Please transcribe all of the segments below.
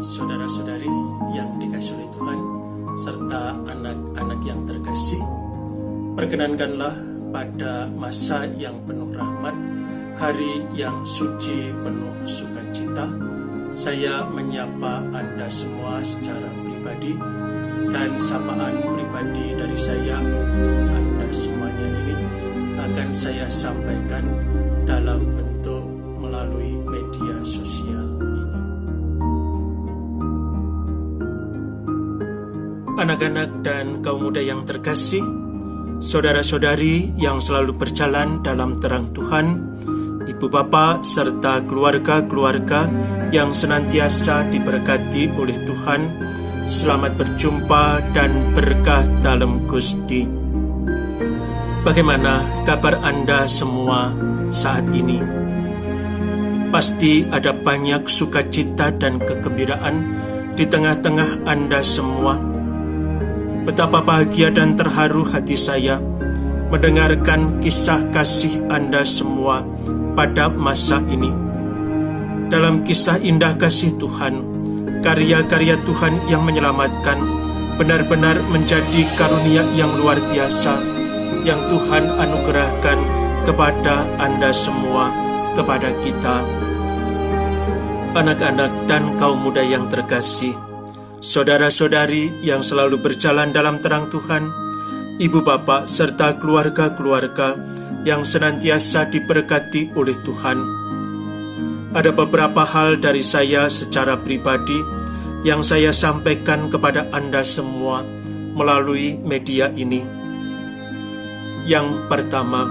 saudara-saudari yang dikasihi oleh Tuhan, serta anak-anak yang terkasih, perkenankanlah pada masa yang penuh rahmat, hari yang suci penuh sukacita, saya menyapa Anda semua secara pribadi, dan sapaan pribadi dari saya untuk Anda semuanya ini akan saya sampaikan dalam bentuk melalui media sosial ini. Anak-anak dan kaum muda yang terkasih, saudara-saudari yang selalu berjalan dalam terang Tuhan, ibu bapa serta keluarga-keluarga yang senantiasa diberkati oleh Tuhan, selamat berjumpa dan berkah dalam Gusti. Bagaimana kabar Anda semua saat ini? Pasti ada banyak sukacita dan kegembiraan di tengah-tengah Anda semua. Betapa bahagia dan terharu hati saya mendengarkan kisah kasih Anda semua pada masa ini. Dalam kisah indah kasih Tuhan, karya-karya Tuhan yang menyelamatkan benar-benar menjadi karunia yang luar biasa yang Tuhan anugerahkan kepada Anda semua, kepada kita. Anak-anak dan kaum muda yang terkasih, saudara-saudari yang selalu berjalan dalam terang Tuhan, ibu bapak serta keluarga-keluarga yang senantiasa diberkati oleh Tuhan. Ada beberapa hal dari saya secara pribadi yang saya sampaikan kepada Anda semua melalui media ini. Yang pertama,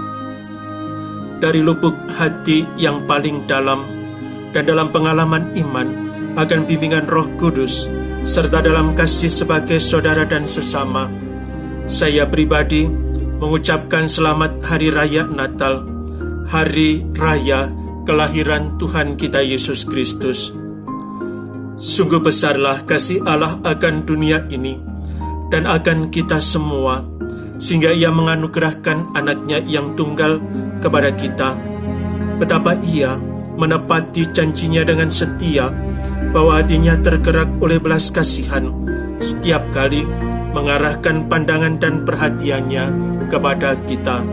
dari lubuk hati yang paling dalam dan dalam pengalaman iman akan bimbingan Roh Kudus serta dalam kasih sebagai saudara dan sesama, saya pribadi mengucapkan selamat Hari Raya Natal, Hari Raya kelahiran Tuhan kita Yesus Kristus. Sungguh besarlah kasih Allah akan dunia ini dan akan kita semua, sehingga Ia menganugerahkan anaknya yang tunggal kepada kita. Betapa Ia menepati janjinya dengan setia, bahwa hatinya tergerak oleh belas kasihan setiap kali mengarahkan pandangan dan perhatiannya kepada kita.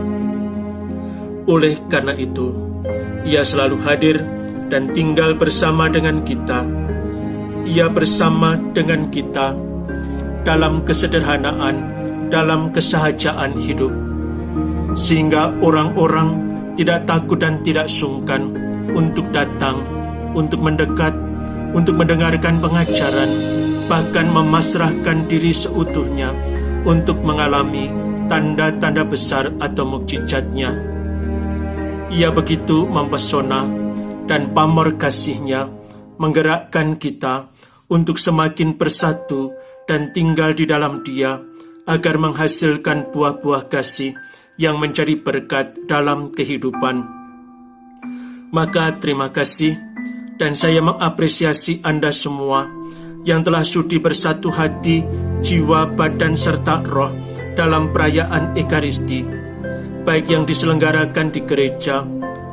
Oleh karena itu, Ia selalu hadir dan tinggal bersama dengan kita. Ia bersama dengan kita dalam kesederhanaan, dalam kesahajaan hidup, sehingga orang-orang tidak takut dan tidak sungkan untuk datang, untuk mendekat, untuk mendengarkan pengajaran, bahkan memasrahkan diri seutuhnya untuk mengalami tanda-tanda besar atau mukjizatnya. Ia begitu mempesona dan pamor kasih-Nya menggerakkan kita untuk semakin bersatu dan tinggal di dalam Dia, agar menghasilkan buah-buah kasih yang menjadi berkat dalam kehidupan. Maka terima kasih, dan saya mengapresiasi Anda semua yang telah sudi bersatu hati, jiwa, badan, serta roh dalam perayaan Ekaristi, baik yang diselenggarakan di gereja,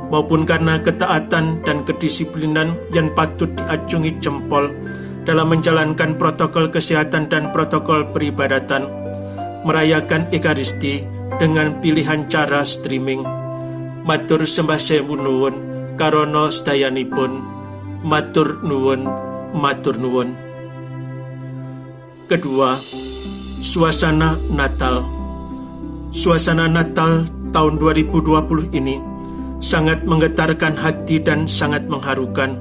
maupun karena ketaatan dan kedisiplinan yang patut diacungi jempol dalam menjalankan protokol kesehatan dan protokol peribadatan, merayakan Ekaristi dengan pilihan cara streaming. Matur sembah sewu nuwun karono sedayanipun. Matur nuwun, matur nuwun. Kedua, suasana Natal. Suasana Natal tahun 2020 ini sangat menggetarkan hati dan sangat mengharukan.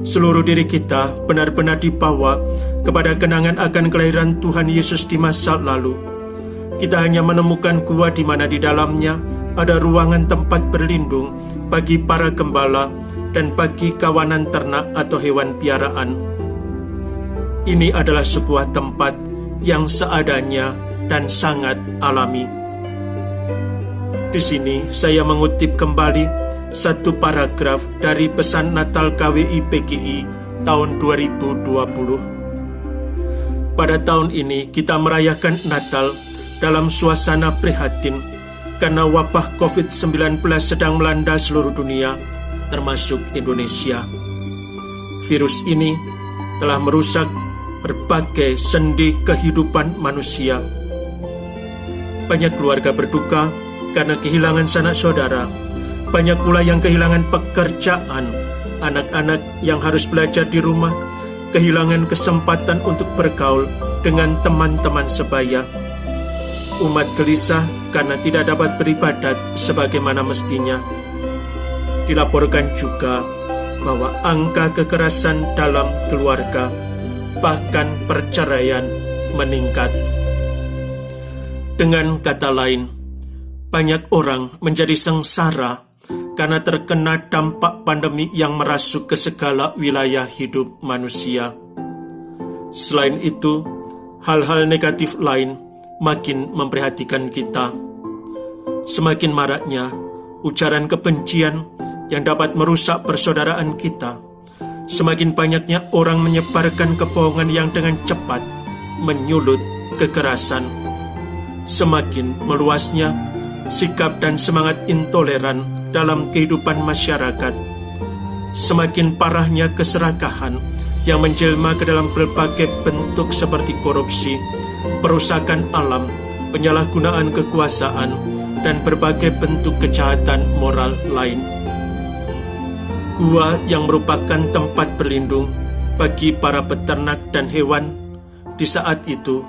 Seluruh diri kita benar-benar dibawa kepada kenangan akan kelahiran Tuhan Yesus di masa lalu. Kita hanya menemukan gua di mana di dalamnya ada ruangan tempat berlindung bagi para gembala dan bagi kawanan ternak atau hewan piaraan. Ini adalah sebuah tempat yang seadanya dan sangat alami. Di sini saya mengutip kembali satu paragraf dari pesan Natal KWI PGI tahun 2020. Pada tahun ini kita merayakan Natal dalam suasana prihatin karena wabah COVID-19 sedang melanda seluruh dunia, termasuk Indonesia. Virus ini telah merusak berbagai sendi kehidupan manusia. Banyak keluarga berduka karena kehilangan sanak saudara. Banyak pula yang kehilangan pekerjaan, anak-anak yang harus belajar di rumah, kehilangan kesempatan untuk bergaul dengan teman-teman sebaya. Umat gelisah karena tidak dapat beribadat sebagaimana mestinya. Dilaporkan juga bahwa angka kekerasan dalam keluarga, bahkan perceraian, meningkat. Dengan kata lain, banyak orang menjadi sengsara karena terkena dampak pandemi yang merasuk ke segala wilayah hidup manusia. Selain itu, hal-hal negatif lain makin memprihatinkan kita. Semakin maraknya ujaran kebencian yang dapat merusak persaudaraan kita. Semakin banyaknya orang menyebarkan kebohongan yang dengan cepat menyulut kekerasan. Semakin meluasnya sikap dan semangat intoleran dalam kehidupan masyarakat. Semakin parahnya keserakahan yang menjelma ke dalam berbagai bentuk seperti korupsi, perusakan alam, penyalahgunaan kekuasaan, dan berbagai bentuk kejahatan moral lain. Gua yang merupakan tempat berlindung bagi para peternak dan hewan di saat itu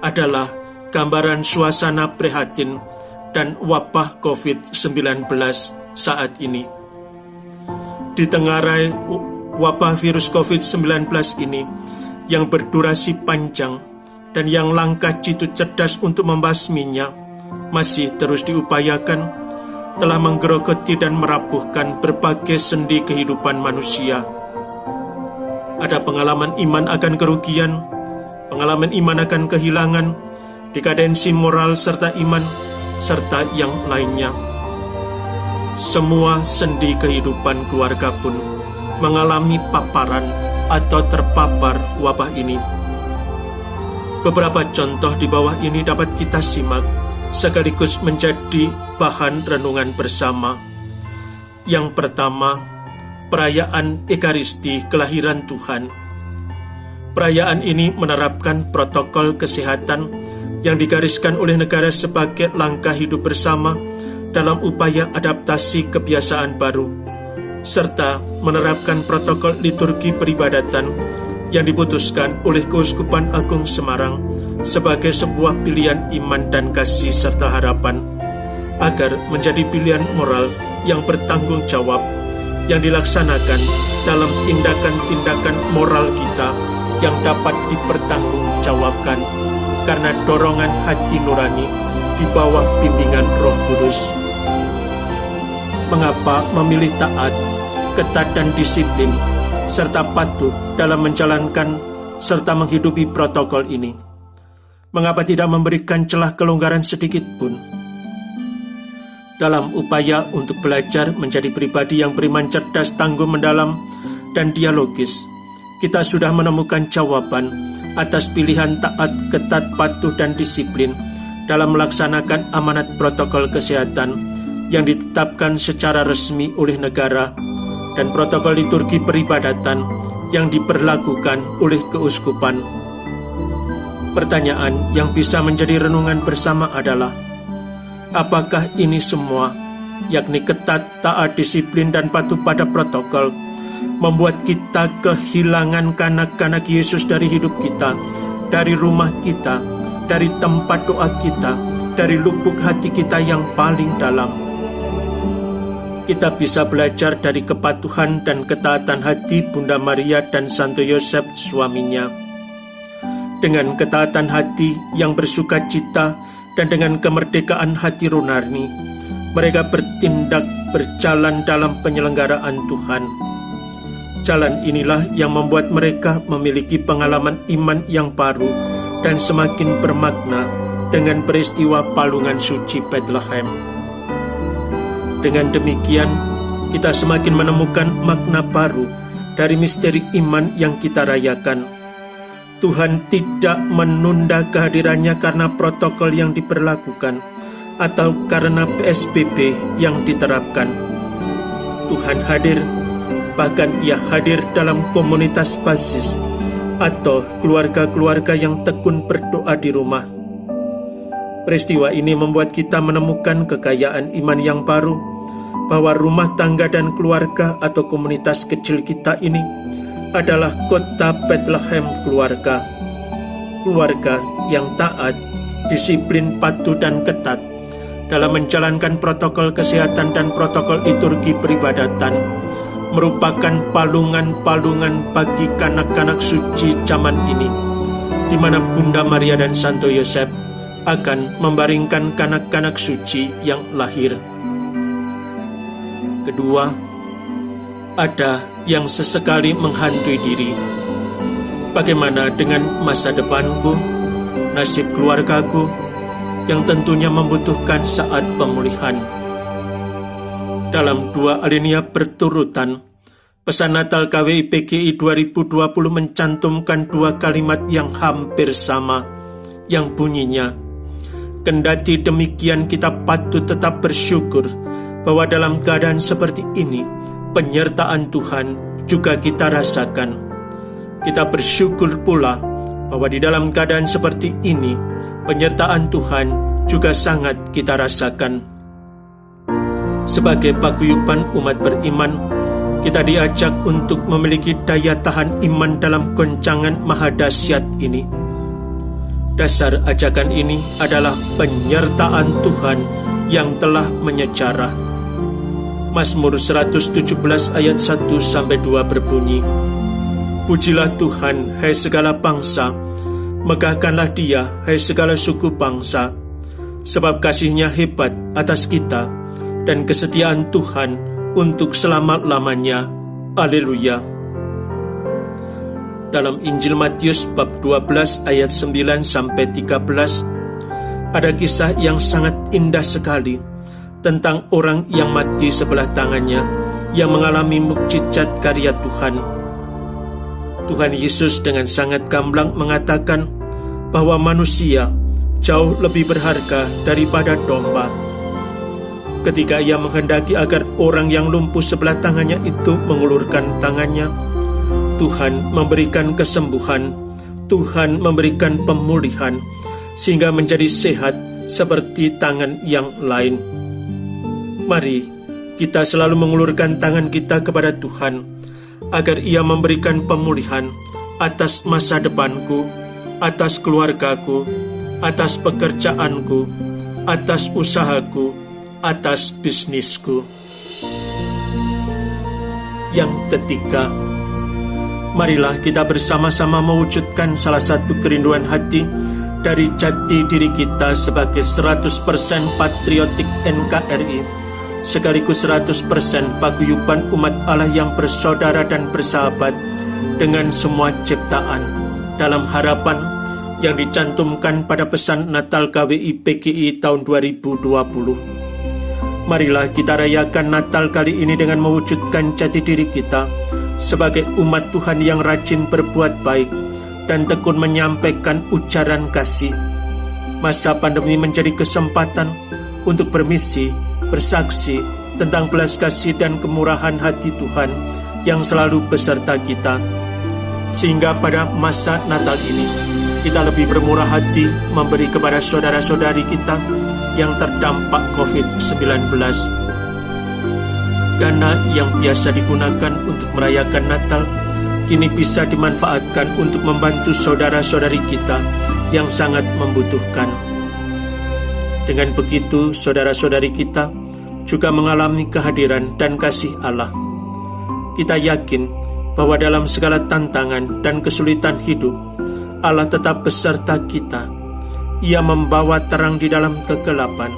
adalah gambaran suasana prihatin dan wabah COVID-19 saat ini. Ditengarai wabah virus COVID-19 ini yang berdurasi panjang dan yang langkah jitu cerdas untuk membasminya masih terus diupayakan, telah menggerogoti dan merapuhkan berbagai sendi kehidupan manusia. Ada pengalaman iman akan kerugian, pengalaman iman akan kehilangan, dekadensi moral serta iman, serta yang lainnya. Semua sendi kehidupan keluarga pun mengalami paparan atau terpapar wabah ini. Beberapa contoh di bawah ini dapat kita simak sekaligus menjadi bahan renungan bersama. Yang pertama, perayaan Ekaristi kelahiran Tuhan. Perayaan ini menerapkan protokol kesehatan yang digariskan oleh negara sebagai langkah hidup bersama dalam upaya adaptasi kebiasaan baru, serta menerapkan protokol liturgi peribadatan yang diputuskan oleh Keuskupan Agung Semarang sebagai sebuah pilihan iman dan kasih serta harapan, agar menjadi pilihan moral yang bertanggung jawab, yang dilaksanakan dalam tindakan-tindakan moral kita yang dapat dipertanggungjawabkan karena dorongan hati nurani di bawah bimbingan Roh Kudus. Mengapa memilih taat, ketat dan disiplin, serta patuh dalam menjalankan serta menghidupi protokol ini? Mengapa tidak memberikan celah kelonggaran sedikit pun? Dalam upaya untuk belajar menjadi pribadi yang beriman cerdas, tangguh, mendalam, dan dialogis, kita sudah menemukan jawaban atas pilihan taat, ketat, patuh, dan disiplin dalam melaksanakan amanat protokol kesehatan yang ditetapkan secara resmi oleh negara dan protokol liturgi peribadatan yang diberlakukan oleh keuskupan. Pertanyaan yang bisa menjadi renungan bersama adalah, apakah ini semua, yakni ketat, taat, disiplin, dan patuh pada protokol, membuat kita kehilangan kanak-kanak Yesus dari hidup kita, dari rumah kita, dari tempat doa kita, dari lubuk hati kita yang paling dalam? Kita bisa belajar dari kepatuhan dan ketaatan hati Bunda Maria dan Santo Yosef suaminya. Dengan ketaatan hati yang bersukacita dan dengan kemerdekaan hati Runarni, mereka bertindak berjalan dalam penyelenggaraan Tuhan. Jalan inilah yang membuat mereka memiliki pengalaman iman yang baru dan semakin bermakna dengan peristiwa palungan suci Bethlehem. Dengan demikian, kita semakin menemukan makna baru dari misteri iman yang kita rayakan. Tuhan tidak menunda kehadirannya karena protokol yang diberlakukan atau karena PSBB yang diterapkan. Tuhan hadir Bahkan ia hadir dalam komunitas basis atau keluarga-keluarga yang tekun berdoa di rumah. Peristiwa ini membuat kita menemukan kekayaan iman yang baru, bahwa rumah tangga dan keluarga atau komunitas kecil kita ini adalah kota Bethlehem keluarga. Keluarga yang taat, disiplin, patuh, dan ketat dalam menjalankan protokol kesehatan dan protokol liturgi peribadatan merupakan palungan-palungan bagi kanak-kanak suci zaman ini, di mana Bunda Maria dan Santo Yosef akan membaringkan kanak-kanak suci yang lahir. Kedua, ada yang sesekali menghantui diri. Bagaimana dengan masa depanku, nasib keluargaku, yang tentunya membutuhkan saat pemulihan? Dalam 2 alinea berturutan, pesan Natal KWI PGI 2020 mencantumkan 2 kalimat yang hampir sama, yang bunyinya, kendati demikian kita patut tetap bersyukur bahwa dalam keadaan seperti ini, penyertaan Tuhan juga kita rasakan. Kita bersyukur pula bahwa di dalam keadaan seperti ini, penyertaan Tuhan juga sangat kita rasakan. Sebagai paguyuban umat beriman, kita diajak untuk memiliki daya tahan iman dalam goncangan maha dahsyat ini. Dasar ajakan ini adalah penyertaan Tuhan yang telah menyejarah. Mazmur 117 ayat 1-2 berbunyi, pujilah Tuhan, hai segala bangsa, megahkanlah Dia, hai segala suku bangsa, sebab kasih-Nya hebat atas kita, dan kesetiaan Tuhan untuk selama-lamanya. Haleluya. Dalam Injil Matius bab 12 ayat 9-13 ada kisah yang sangat indah sekali tentang orang yang mati sebelah tangannya yang mengalami mukjizat karya Tuhan. Tuhan Yesus dengan sangat gamblang mengatakan bahwa manusia jauh lebih berharga daripada domba. Ketika ia menghendaki agar orang yang lumpuh sebelah tangannya itu mengulurkan tangannya, Tuhan memberikan kesembuhan, Tuhan memberikan pemulihan, sehingga menjadi sehat seperti tangan yang lain. Mari kita selalu mengulurkan tangan kita kepada Tuhan, agar Ia memberikan pemulihan atas masa depanku, atas keluargaku, atas pekerjaanku, atas usahaku, atas bisnisku. Yang ketiga, marilah kita bersama-sama mewujudkan salah satu kerinduan hati dari jati diri kita sebagai 100% patriotik NKRI, sekaligus 100% paguyuban umat Allah yang bersaudara dan bersahabat dengan semua ciptaan, dalam harapan yang dicantumkan pada pesan Natal KWI PGI tahun 2020. Marilah kita rayakan Natal kali ini dengan mewujudkan jati diri kita sebagai umat Tuhan yang rajin berbuat baik dan tekun menyampaikan ujaran kasih. Masa pandemi menjadi kesempatan untuk bermisi, bersaksi tentang belas kasih dan kemurahan hati Tuhan yang selalu beserta kita. Sehingga pada masa Natal ini, kita lebih bermurah hati memberi kepada saudara-saudari kita yang terdampak COVID-19. Dana yang biasa digunakan untuk merayakan Natal kini bisa dimanfaatkan untuk membantu saudara-saudari kita yang sangat membutuhkan. Dengan begitu, saudara-saudari kita juga mengalami kehadiran dan kasih Allah. Kita yakin bahwa dalam segala tantangan dan kesulitan hidup, Allah tetap beserta kita. Ia membawa terang di dalam kegelapan,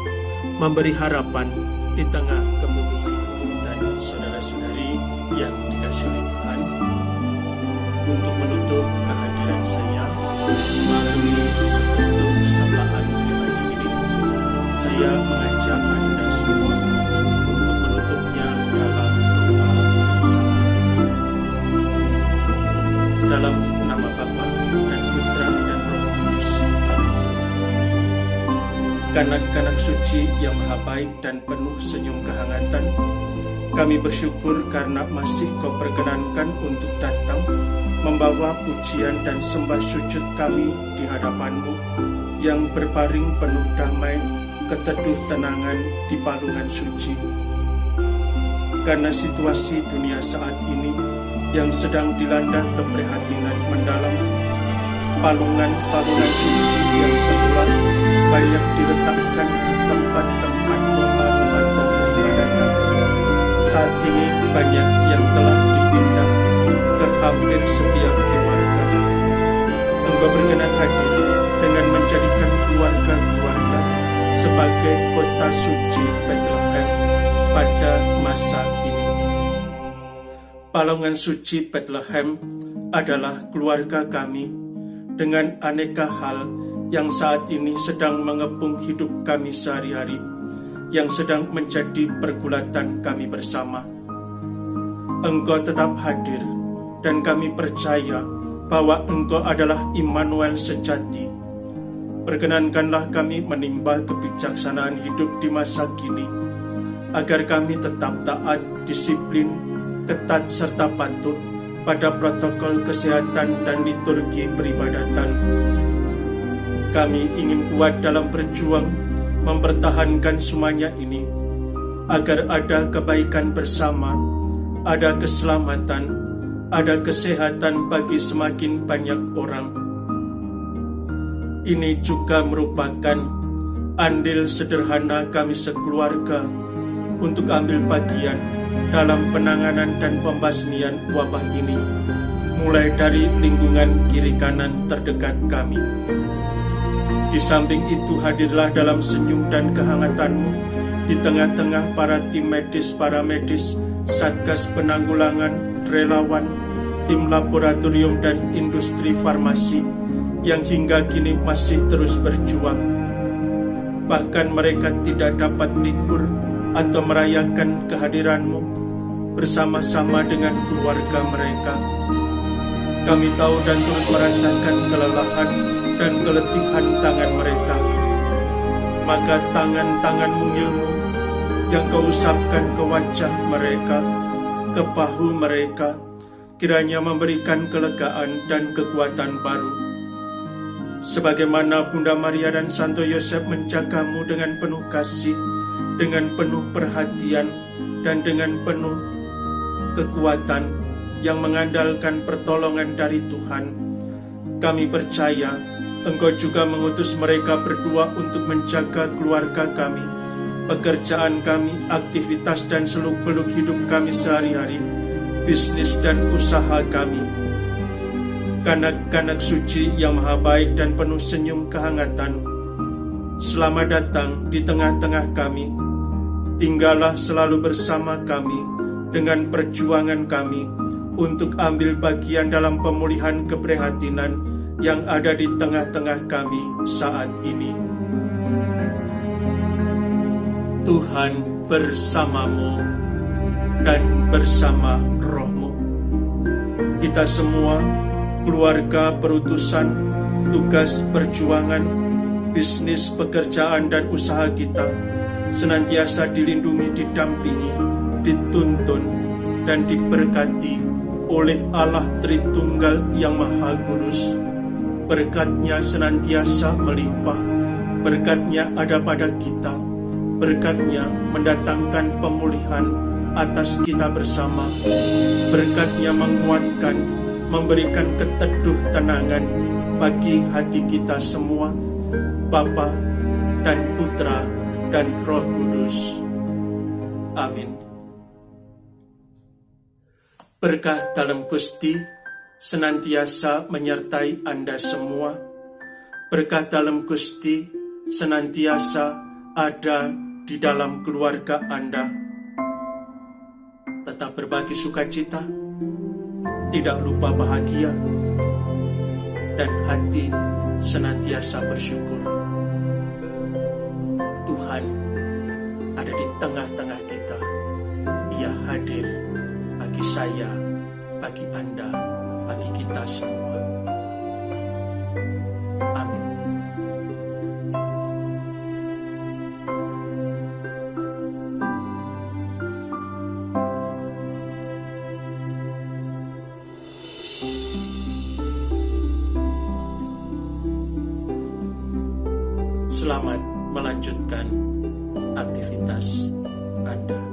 memberi harapan di tengah keputusan. Dan saudara-saudari yang dikasihi Tuhan, untuk menutup kehadiran saya melalui sebentuk sapaan pribadi ini, saya mengajak Anda semua untuk menutupnya dalam doa bersama. Dalam nama Bapa dan Putra dan Roh Kudus. Kanak-kanak suci yang maha baik dan penuh senyum kehangatan, Kami bersyukur karena masih Kau perkenankan untuk datang membawa pujian dan sembah sujud kami di hadapan-Mu yang berbaring penuh damai, keteduh tenangan di palungan suci. Karena situasi dunia saat ini yang sedang dilanda keprihatinan mendalam, palungan-palungan suci yang semula banyak diletakkan di tempat-tempat doa atau peribadatan, saat ini banyak yang telah dipindah ke hampir setiap keluarga. Engkau berkenan hadir dengan menjadikan keluarga-keluarga sebagai kota suci Bethlehem pada masa ini. Palungan suci Bethlehem adalah keluarga kami dengan aneka hal yang saat ini sedang mengepung hidup kami sehari-hari, yang sedang menjadi pergulatan kami bersama. Engkau tetap hadir, dan kami percaya bahwa Engkau adalah Immanuel sejati. Perkenankanlah kami menimba kebijaksanaan hidup di masa kini, agar kami tetap taat, disiplin, ketat, serta patuh pada protokol kesehatan dan liturgi peribadatan. Kami ingin kuat dalam berjuang mempertahankan semuanya ini, agar ada kebaikan bersama, ada keselamatan, ada kesehatan bagi semakin banyak orang. Ini juga merupakan andil sederhana kami sekeluarga untuk ambil bagian dalam penanganan dan pembasmian wabah ini, mulai dari lingkungan kiri kanan terdekat kami. Di samping itu, hadirlah dalam senyum dan kehangatan-Mu di tengah-tengah para tim medis, paramedis, satgas penanggulangan, relawan, tim laboratorium dan industri farmasi yang hingga kini masih terus berjuang. Bahkan mereka tidak dapat libur atau merayakan kehadiran-Mu bersama-sama dengan keluarga mereka. Kami tahu dan turut merasakan kelelahan dan keletihan tangan mereka. Maka tangan-tangan mungil-Mu yang Kau usapkan ke wajah mereka, ke bahu mereka, kiranya memberikan kelegaan dan kekuatan baru. Sebagaimana Bunda Maria dan Santo Yosef menjaga-Mu dengan penuh kasih, dengan penuh perhatian, dan dengan penuh kekuatan yang mengandalkan pertolongan dari Tuhan, kami percaya Engkau juga mengutus mereka berdua untuk menjaga keluarga kami, pekerjaan kami, aktivitas dan seluk-beluk hidup kami sehari-hari, bisnis dan usaha kami. Kanak-kanak suci yang maha baik dan penuh senyum kehangatan, selamat datang di tengah-tengah kami. Tinggallah selalu bersama kami dengan perjuangan kami untuk ambil bagian dalam pemulihan keprihatinan yang ada di tengah-tengah kami saat ini. Tuhan bersamamu dan bersama roh-Mu. Kita semua, keluarga, perutusan, tugas, perjuangan, bisnis, pekerjaan, dan usaha kita senantiasa dilindungi, didampingi, dituntun, dan diberkati oleh Allah Tritunggal yang Maha Kudus. Berkat-Nya senantiasa melimpah, berkat-Nya ada pada kita, berkat-Nya mendatangkan pemulihan atas kita bersama, berkat-Nya menguatkan, memberikan keteduh tenangan bagi hati kita semua, Bapa dan Putra dan Roh Kudus. Amin. Berkah dalam Gusti senantiasa menyertai Anda semua. Berkah dalam Gusti senantiasa ada di dalam keluarga Anda. Tetap berbagi sukacita, tidak lupa bahagia, dan hati senantiasa bersyukur. Tuhan ada di tengah-tengah kita. Ia hadir bagi saya, bagi Anda, bagi kita semua. Amin. Selamat melanjutkan aktivitas Anda.